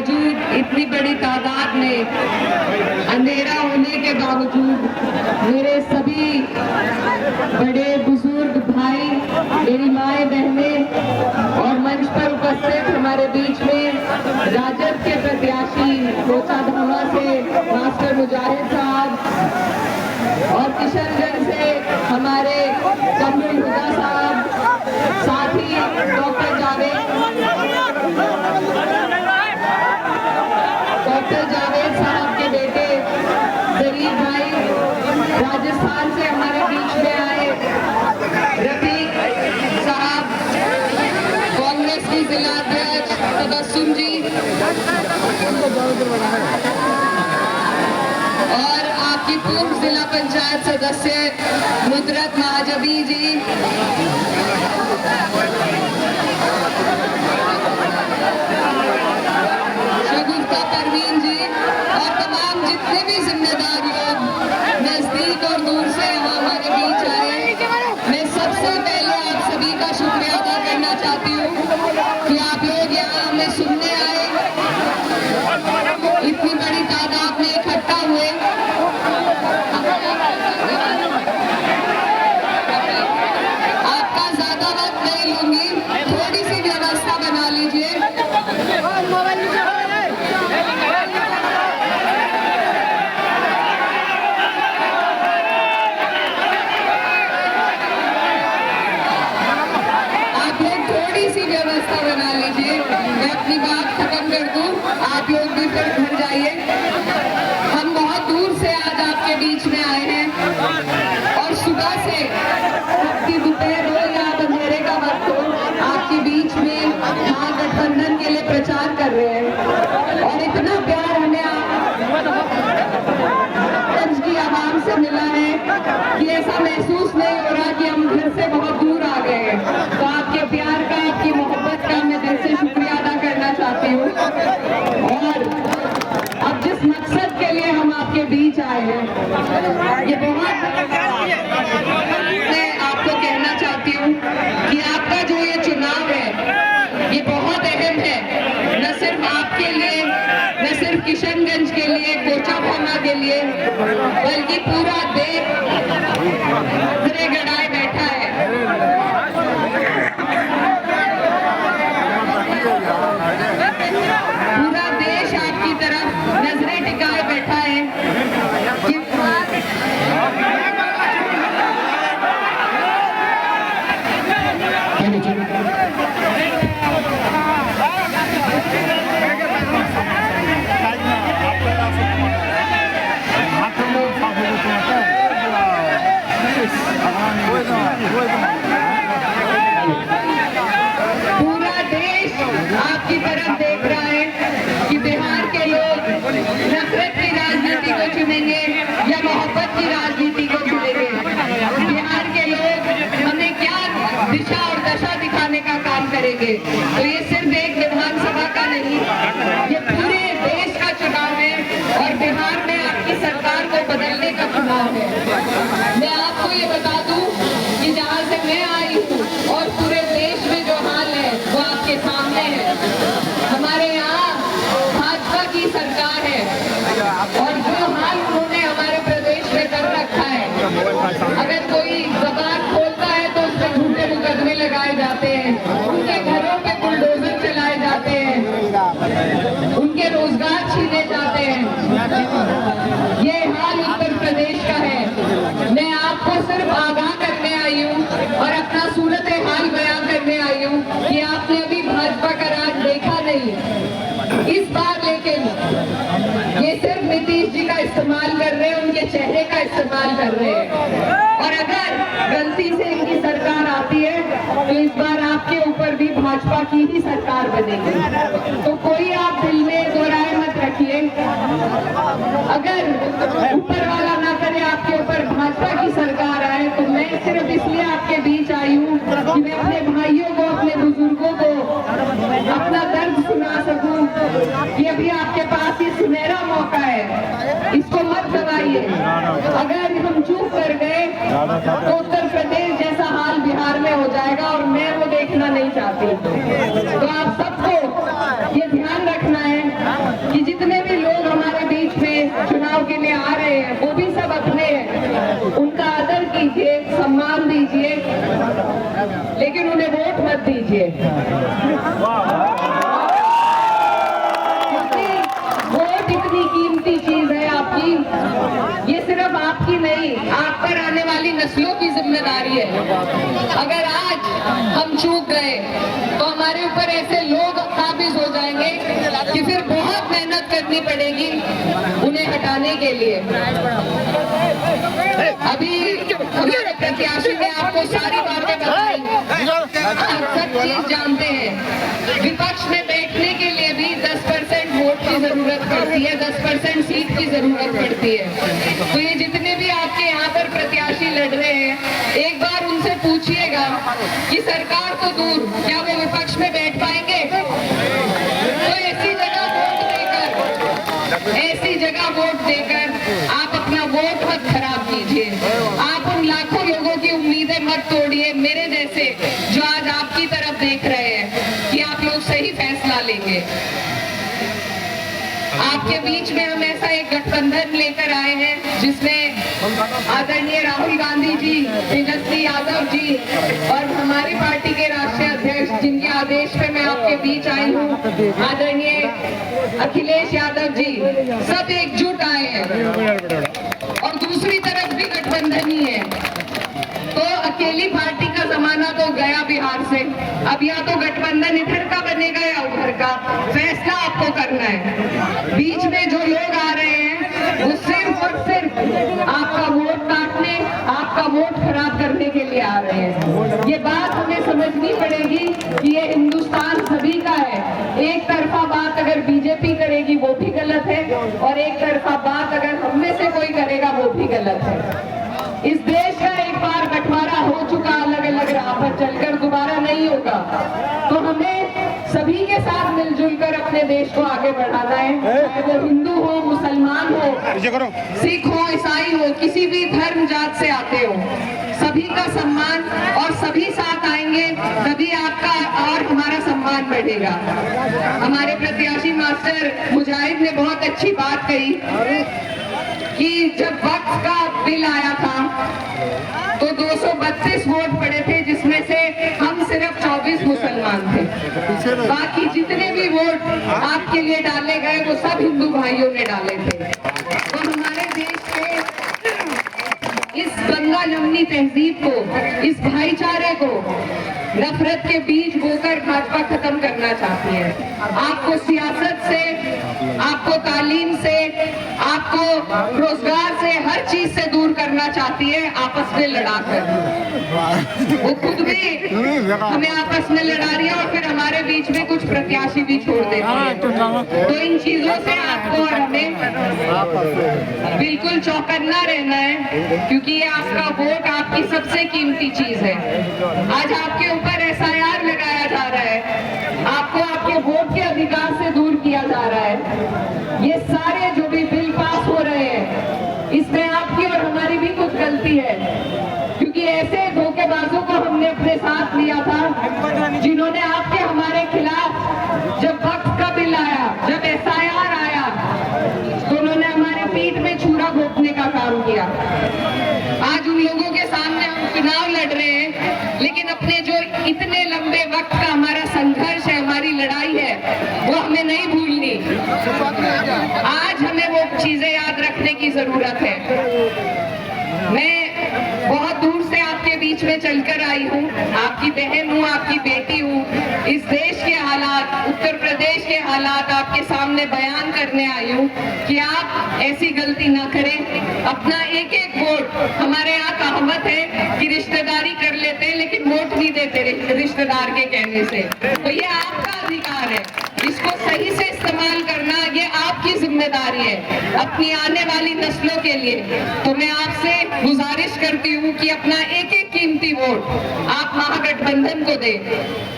मौजूद इतनी बड़ी तादाद में अंधेरा होने के बावजूद मेरे सभी बड़े बुजुर्ग भाई, मेरी माएं बहनें और मंच पर उपस्थित हमारे बीच में राजद के प्रत्याशी कोचाधामा से मास्टर मुजाहिद साहब और किशनगंज से हमारे कमरुल हुदा साहब, साथ ही डॉक्टर जावेद साहब के बेटे जलील भाई, राजस्थान से हमारे बीच में आए रफीक साहब, कांग्रेस की जिला अध्यक्ष तबस्सुम जी और आपकी पूर्व जिला पंचायत सदस्य मुदरत महाजबी जी, शगुफ्ता परवीन जी और तमाम जितने भी जिम्मेदार लोग नजदीक और दूर से यहाँ हमारे बीच आए, मैं सबसे पहले आप सभी का शुक्रिया अदा करना चाहती हूँ कि आप लोग यहाँ हमें सुनने आए, इतनी बड़ी तादाद में इकट्ठा हुए। आपका ज्यादा वक्त नहीं लूंगी, थोड़ी सी व्यवस्था बना लीजिए। आप लोग थोड़ी सी व्यवस्था बना लीजिए, मैं अपनी बात खत्म कर दूं, आप लोग भी फिर घर जाइए। हम बहुत दूर से आज आपके बीच में आए हैं और सुबह से आपकी दोपहर हो या अंधेरे का वक्त हो, आपके बीच में महागठबंधन के लिए प्रचार कर रहे हैं और इतना प्यार हमें आज की आवाम से मिला है कि ऐसा महसूस नहीं हो रहा कि हम घर से बहुत दूर आ गए हैं। तो आपके प्यार का, आपकी मोहब्बत का मैं दिल से शुक्रिया अदा करना चाहती हूँ। और अब जिस मकसद के लिए हम आपके बीच आए हैं, ये बहुत मैं आपको कहना चाहती हूँ कि आपका जो ये चुनाव है ये बहुत अहम है, न सिर्फ आपके लिए, न सिर्फ किशनगंज के लिए, कोचाधामा के लिए, बल्कि पूरा देश नजरें गड़ाए बैठा है। पूरा देश आपकी तरफ नजरें टिकाए बैठा है कि पूरा देश आपकी तरफ देख रहा है कि बिहार के लोग नफरत की राजनीति को चुनेंगे या मोहब्बत की राजनीति को चुनेंगे। बिहार के लोग हमें क्या दिशा और दशा दिखाने का काम करेंगे। तो ये सिर्फ एक विधानसभा का नहीं, ये पूरे देश का चुनाव है और बिहार में आपकी सरकार को बदलने का चुनाव है। मैं आपको ये बता दूं कि जहाँ से मैं आई हूँ और पूरे देश में जो हाल है वो आपके सामने है। हमारे यहाँ भाजपा की सरकार है और जो हाल उन्होंने हमारे प्रदेश में कर रखा है, अगर कोई जबान खोलता है तो उस पर झूठे मुकदमे लगाए जाते हैं, उनके घरों पे बुलडोजर चलाए जाते हैं, उनके रोजगार छीने जाते हैं। ये हाल उत्तर प्रदेश का है। मैं आपको सिर्फ आगाह करने आई हूँ और अपना सूरत हाल बयां करने आई हूँ कि आपने अभी भाजपा का राज देखा नहीं इस बार, लेकिन ये सिर्फ नीतीश जी का इस्तेमाल कर रहे हैं, उनके चेहरे का इस्तेमाल कर रहे हैं। और अगर गलती से इनकी सरकार आती है तो इस बार आपके ऊपर भी भाजपा की ही सरकार बनेगी। तो कोई आप दिल में दो राय मत रखिए, अगर ऊपर वाला ना करे आपके ऊपर भाजपा की सरकार आए तो मैं सिर्फ इसलिए आपके बीच आई हूँ कि मैं अपने भाइयों को, अपने बुजुर्गों को अपना दर्द सुना सकूं कि अभी आपके पास ये सुनहरा मौका है, इसको मत दबाइए। अगर हम चूक कर गए तो उत्तर प्रदेश जैसा हाल बिहार में हो जाएगा और मैं वो देखना नहीं चाहती। तो आप सबको ये ध्यान रखना है कि जितने भी लोग हमारे बीच में चुनाव के लिए आ रहे हैं वो भी सब अपने हैं, उनका आदर कीजिए, सम्मान दीजिए, लेकिन उन्हें वोट मत दीजिए। वोट इतनी कीमती चीज है आपकी, ये सिर्फ आपकी नहीं, आप पर आने वाली नस्लों की जिम्मेदारी है। अगर आज हम चूक गए तो हमारे ऊपर ऐसे लोग काबिज हो जाएंगे कि फिर बहुत मेहनत करनी पड़ेगी उन्हें हटाने के लिए। अभी हमारे प्रत्याशी ने आपको सारी बातें बताई, आप सब चीज जानते हैं। विपक्ष में बैठने के लिए भी 10% वोट की जरूरत पड़ती है, 10% सीट की जरूरत पड़ती है। तो ये जितने भी आपके यहाँ पर प्रत्याशी लड़ रहे हैं, एक बार उनसे पूछिएगा कि सरकार तो दूर, क्या वो विपक्ष में बैठ पाएंगे? तो ऐसी जगह वोट देकर आप अपना वोट मत खराब कीजिए। आप उन लाखों लोगों की उम्मीदें मत तोड़िए, मेरे जैसे, जो आज आपकी तरफ देख रहे हैं कि आप लोग सही फैसला लेंगे। आपके बीच में हम ऐसा एक गठबंधन लेकर आए हैं जिसमें आदरणीय राहुल गांधी जी, तेजस्वी यादव जी और हमारी पार्टी के राष्ट्रीय अध्यक्ष, जिनके आदेश पे मैं आपके बीच आई हूँ, आदरणीय अखिलेश यादव जी, सब एकजुट आए हैं। और दूसरी तरफ भी गठबंधन ही है। तो अकेली पार्टी का जमाना तो गया बिहार से, अब या तो गठबंधन इधर का बनेगा या उधर का, फैसला आपको करना है। बीच में जो लोग आ रहे हैं वो सिर्फ और सिर्फ आपका वोट काटने, आपका वोट खराब करने के लिए आ रहे हैं। ये बात हमें समझनी पड़ेगी कि ये हिंदुस्तान सभी का है। एक तरफा बात अगर बीजेपी करेगी वो भी गलत है, और एक तरफा बात अगर हम में से कोई करेगा वो भी गलत है। इस देश का एक बार बंटवारा हो चुका, अलग अलग राह पर चलकर दोबारा नहीं होगा। तो हमें सभी के साथ मिलजुल कर अपने देश को आगे बढ़ाना है, चाहे वो हिंदू हो, मुसलमान हो, सिख हो, ईसाई हो, किसी भी धर्म जात से आते हो, सभी का सम्मान, और सभी साथ आएंगे तभी आपका और हमारा सम्मान बढ़ेगा। हमारे प्रत्याशी मास्टर मुजाहिद ने बहुत अच्छी बात कही कि जब वक्फ का बिल आया था तो 232 वोट पड़े थे, जिसमें से हम सिर्फ 24 मुसलमान थे। बाकी जितने भी वोट आपके लिए डाले गए वो सब हिंदू भाइयों ने डाले थे। तो हमारे देश के इस गंगा जमनी तहजीब को, इस भाईचारे को, नफरत के बीज बोकर भाजपा खत्म करना चाहती है। आपको सियासत से, आपको तालीम से, आपको रोजगार से, हर चीज से दूर करना चाहती है, आपस में लड़ाकर। वो खुद भी हमें आपस में लड़ा रही है और फिर हमारे बीच में कुछ प्रत्याशी भी छोड़ देती है। तो इन चीजों से आपको और हमें बिल्कुल चौकन्ना रहना है, क्योंकि ये आपका वोट आपकी सबसे कीमती चीज है। आज आपके ऊपर एफआईआर लगाया जा रहा है, आपको आपके वोट के अधिकार से दूर किया जा रहा है। ये सारे जो भी बिल पास हो रहे हैं, इसमें आपकी और हमारी भी कुछ गलती है, क्योंकि ऐसे धोखेबाजों को हमने अपने साथ लिया था जिन्होंने आपके हमारे खिलाफ, जब वक्त का बिल आया, जब एफआईआर आया, तो उन्होंने हमारे पीठ में छुरा घोंपने का काम किया। आज उन लोगों के सामने हम चुनाव लड़ रहे हैं, लेकिन अपने जो इतने लंबे वक्त का हमारा संघर्ष है, हमारी लड़ाई है, वो हमें नहीं भूलनी। आज हमें वो चीजें याद रखने की जरूरत है। मैं बहुत दूर से आपके बीच में चलकर आई हूँ, आपकी बहन हूँ, आपकी बेटी हूँ। इस देश के हालात, उत्तर प्रदेश के हालात आपके सामने बयान करने आई हूँ कि आप ऐसी गलती ना करें। अपना एक एक वोट, हमारे यहाँ कहावत है कि रिश्तेदारी कर लेते हैं लेकिन वोट नहीं देते रिश्तेदार के कहने से। तो ये आपका अधिकार है, इसको सही से इस्तेमाल करना ये आपकी जिम्मेदारी है अपनी आने वाली नस्लों के लिए। तो मैं आपसे गुजारिश करती हूँ कि अपना एक एक एक कीमती वोट आप महागठबंधन को दें,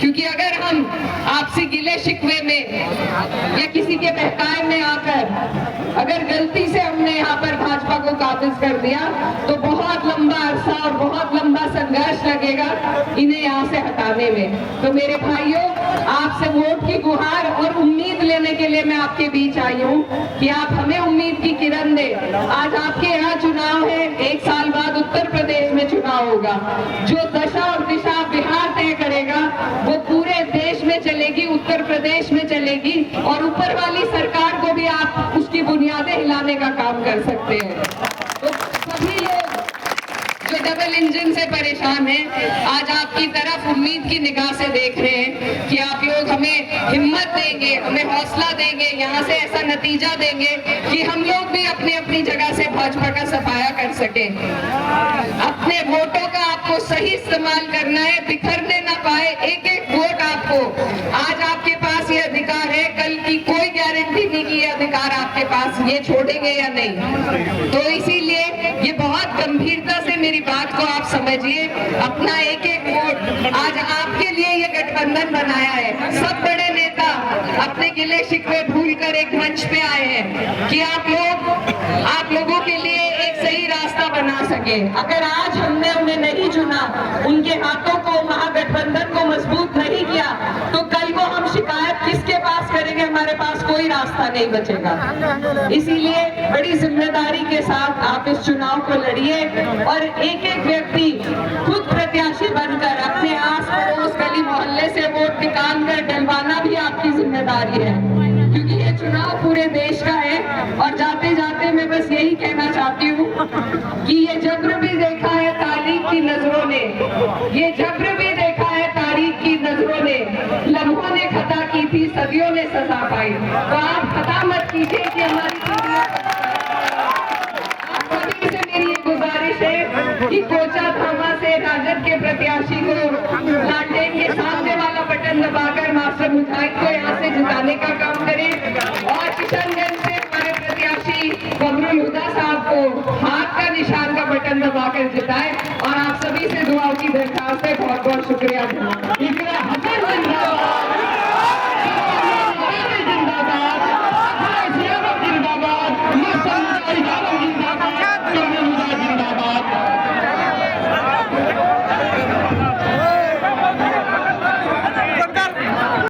क्योंकि अगर हम आपसी गिले शिकवे में या किसी के बहकावे में आकर अगर गलती से हमने यहाँ पर भाजपा को काबिज कर दिया तो बहुत लंबा अरसा और बहुत लंबा संघर्ष लगेगा इन्हें यहाँ से हटाने में। तो मेरे भाइयों, आपसे वोट की गुहार और उम्मीद लेने के लिए मैं आपके बीच आई हूँ कि आप हमें उम्मीद की किरण दें। आज आपके यहाँ चुनाव है, 1 साल बाद उत्तर प्रदेश में चुनाव होगा। जो दशा और दिशा बिहार तय करेगा वो पूरे देश में चलेगी, उत्तर प्रदेश में चलेगी, और ऊपर वाली सरकार को भी आप उसकी बुनियादें हिलाने का काम कर सकते हैं। तो सभी लोग जो डबल इंजन से परेशान हैं, आज आपकी तरफ उम्मीद की निगाह से देख रहे हैं कि आप लोग हमें हिम्मत देंगे, हमें हौसला देंगे, यहाँ से ऐसा नतीजा देंगे कि हम लोग भी अपनी अपनी जगह से भाजपा का सफाया कर सके। अपने वोटों का आपको सही इस्तेमाल करना है, बिखरने ना पाए एक एक वोट आपको। आज आपके पास ये अधिकार है, कल की कोई गारंटी नहीं कि ये अधिकार आपके पास ये छोड़ेंगे या नहीं। तो इसीलिए ये बहुत गंभीरता से मेरी बात को आप समझिए, अपना एक एक वोट आज आपके लिए ये गठबंधन बनाया है। सब बड़े नेता अपने गिले शिकवे भूलकर एक मंच पे आए हैं कि आप लोगों के लिए एक सही रास्ता बना सके। अगर आज हमने उन्हें नहीं चुना, उनके हाथों को, महागठबंधन को मजबूत नहीं किया, तो कल को हम शिकायत किसके पास करेंगे? हमारे पास कोई रास्ता नहीं बचेगा। इसीलिए बड़ी जिम्मेदारी के साथ आप इस चुनाव को लड़िए और एक एक व्यक्ति खुद प्रत्याशी बनकर अपने आस पड़ोस गली मोहल्ले से वोट निकाल कर डलवाना भी आपकी जिम्मेदारी है, क्योंकि ये चुनाव पूरे देश का है। और जाते जाते मैं बस यही कहना चाहती हूँ कि ये जब्र भी देखा है तारीख की नजरों ने, ये जब्र भी देखा है तारीख की नजरों ने। लम्हों ने खता की थी, सदियों ने सजा पाई। तो आप खता मत कीजिए कि हमारी सभी से मेरी ये गुजारिश है कि कोचा धामा से राजद के प्रत्याशी को लालटेन के सामने वाला बटन दबाकर मास्टर मुजाहिद को यहाँ से जिताने का काम करें, और किशनगंज से हमारे प्रत्याशी बबरुल हुदा साहब को हाथ का निशान का बटन दबाकर जिताए।